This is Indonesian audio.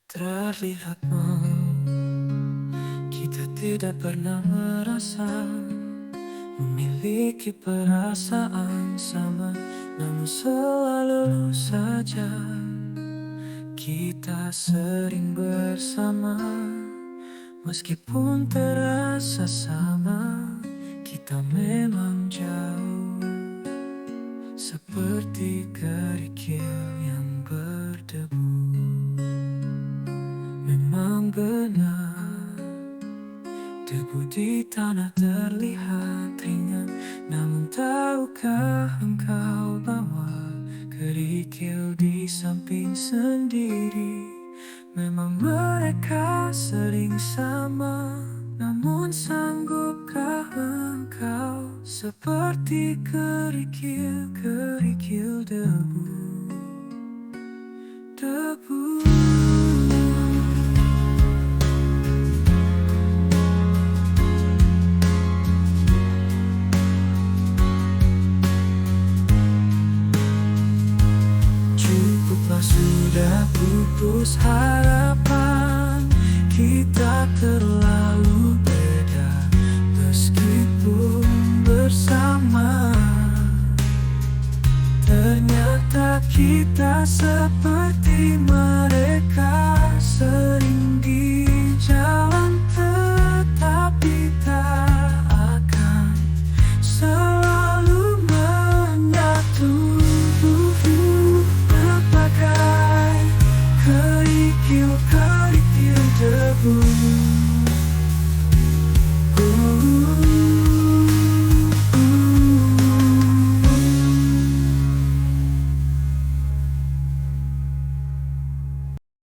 Terlihat kita tidak pernah merasa memiliki perasaan sama, namun selalu saja kita sering bersama. Meskipun terasa sama, kita memang jauh, seperti kerikil yang berdebu. Memang benar, debu di tanah terlihat ringan, namun tahukah engkau bahwa kerikil di samping sendiri? Memang mereka sering sama, namun sanggupkah engkau seperti kerikil-kerikil debu? Debu. Cukuplah sudah pupus harapan, kita terlalu beda meskipun bersama. Ternyata kita seperti mereka, sering di jalan tetapi tak akan selalu menyatu. Berbagai kerikil-kerikil debu.